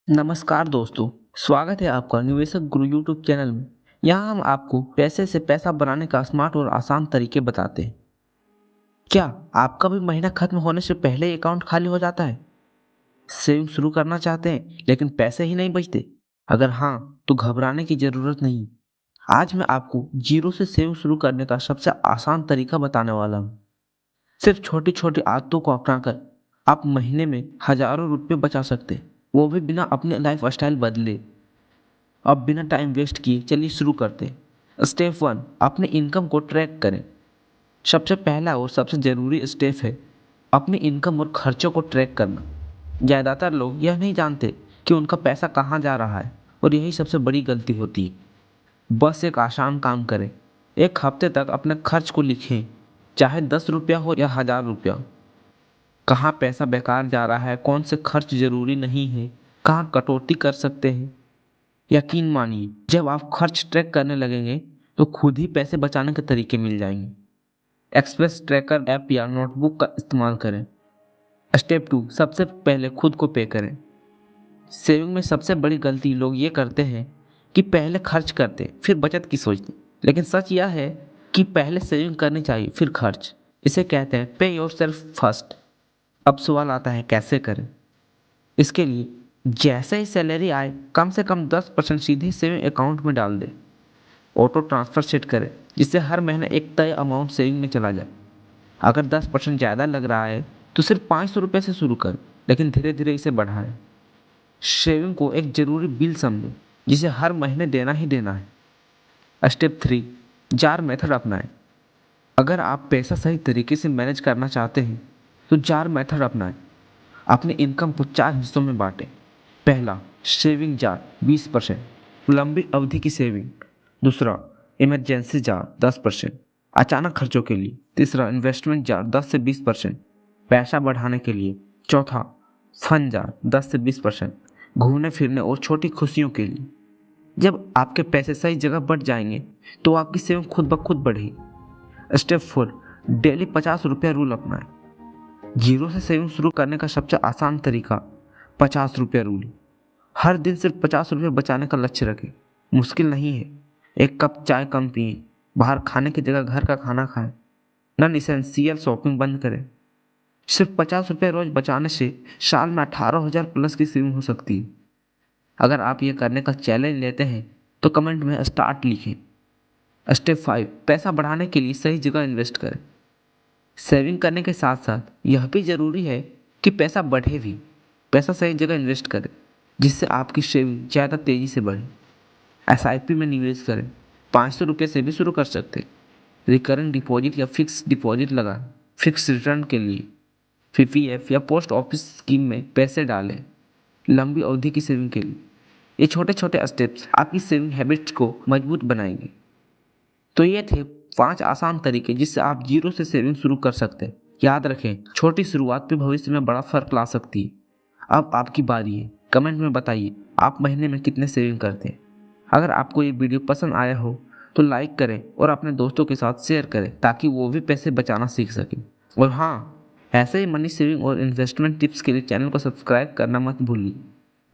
नमस्कार दोस्तों, स्वागत है आपका निवेशक गुरु यूट्यूब चैनल में। यहाँ हम आपको पैसे से पैसा बनाने का स्मार्ट और आसान तरीके बताते हैं। क्या आपका भी महीना खत्म होने से पहले ही अकाउंट खाली हो जाता है? सेविंग शुरू करना चाहते हैं लेकिन पैसे ही नहीं बचते? अगर हाँ, तो घबराने की जरूरत नहीं। आज मैं आपको जीरो से सेविंग शुरू करने का सबसे आसान तरीका बताने वाला हूँ। सिर्फ छोटी छोटी आदतों को अपनाकर आप महीने में हजारों रुपये बचा सकते हैं, वो भी बिना अपने लाइफ स्टाइल बदले। अब बिना टाइम वेस्ट किए चलिए शुरू करते हैं। स्टेप वन, अपने इनकम को ट्रैक करें। सबसे पहला और सबसे ज़रूरी स्टेप है अपनी इनकम और खर्चों को ट्रैक करना। ज़्यादातर लोग यह नहीं जानते कि उनका पैसा कहाँ जा रहा है, और यही सबसे बड़ी गलती होती है। बस एक आसान काम करें, एक हफ्ते तक अपने खर्च को लिखें, चाहे 10 रुपया हो या 1000 रुपया। कहाँ पैसा बेकार जा रहा है, कौन से खर्च ज़रूरी नहीं है, कहाँ कटौती कर सकते हैं। यकीन मानिए, जब आप खर्च ट्रैक करने लगेंगे तो खुद ही पैसे बचाने के तरीके मिल जाएंगे। एक्सप्रेस ट्रैकर ऐप या नोटबुक का इस्तेमाल करें। स्टेप टू, सबसे पहले खुद को पे करें। सेविंग में सबसे बड़ी गलती लोग ये करते हैं कि पहले खर्च करते फिर बचत की सोचते, लेकिन सच यह है कि पहले सेविंग करनी चाहिए फिर खर्च। इसे कहते हैं पे योर सेल्फ फर्स्ट। अब सवाल आता है कैसे करें। इसके लिए जैसे ही सैलरी आए कम से कम 10% सीधे सेविंग अकाउंट में डाल दें। ऑटो ट्रांसफ़र सेट करें जिससे हर महीने एक तय अमाउंट सेविंग में चला जाए। अगर 10% ज़्यादा लग रहा है तो सिर्फ 500 रुपये से शुरू करें, लेकिन धीरे धीरे इसे बढ़ाएं। सेविंग को एक ज़रूरी बिल समझें जिसे हर महीने देना ही देना है। स्टेप थ्री, जार मेथड अपनाएं। अगर आप पैसा सही तरीके से मैनेज करना चाहते हैं तो जार मेथड अपनाएं। अपनी इनकम को 4 हिस्सों में बांटें। पहला, सेविंग जार 20%, लंबी अवधि की सेविंग। दूसरा, इमरजेंसी जार 10%, अचानक खर्चों के लिए। तीसरा, इन्वेस्टमेंट जार 10 से 20%, पैसा बढ़ाने के लिए। चौथा, फन जार 10 से 20%, घूमने फिरने और छोटी खुशियों के लिए। जब आपके पैसे सही जगह बढ़ जाएंगे तो आपकी सेविंग खुद ब खुद बढ़ेगी। स्टेप फोर, डेली 50 रुपया रूल अपनाएं। जीरो से सेविंग शुरू करने का सबसे आसान तरीका 50 रुपया रूल। हर दिन सिर्फ 50 रुपये बचाने का लक्ष्य रखें। मुश्किल नहीं है। एक कप चाय कम पिए, बाहर खाने की जगह घर का खाना खाएं, नॉन इसेंशियल शॉपिंग बंद करें। सिर्फ 50 रुपये रोज बचाने से साल में 18,000 प्लस की सेविंग हो सकती है। अगर आप ये करने का चैलेंज लेते हैं तो कमेंट में स्टार्ट लिखें। स्टेप फाइव, पैसा बढ़ाने के लिए सही जगह इन्वेस्ट करें। सेविंग करने के साथ साथ यह भी ज़रूरी है कि पैसा बढ़े भी। पैसा सही जगह इन्वेस्ट करें जिससे आपकी सेविंग ज़्यादा तेज़ी से बढ़े। एसआईपी में निवेश करें, 500 रुपये से भी शुरू कर सकते हैं। रिकरिंग डिपॉजिट या फिक्स डिपॉजिट लगाएं, फिक्स रिटर्न के लिए। पीपीएफ या पोस्ट ऑफिस स्कीम में पैसे डालें, लंबी अवधि की सेविंग के लिए। ये छोटे छोटे स्टेप्स आपकी सेविंग हैबिट्स को मजबूत बनाएंगे। तो ये थे 5 आसान तरीके जिससे आप जीरो से सेविंग शुरू कर सकते हैं। याद रखें, छोटी शुरुआत भी भविष्य में बड़ा फर्क ला सकती है। अब आपकी बारी है, कमेंट में बताइए आप महीने में कितने सेविंग करते हैं। अगर आपको ये वीडियो पसंद आया हो तो लाइक करें और अपने दोस्तों के साथ शेयर करें ताकि वो भी पैसे बचाना सीख सकें। और हाँ, ऐसे ही मनी सेविंग और इन्वेस्टमेंट टिप्स के लिए चैनल को सब्सक्राइब करना मत भूलिए।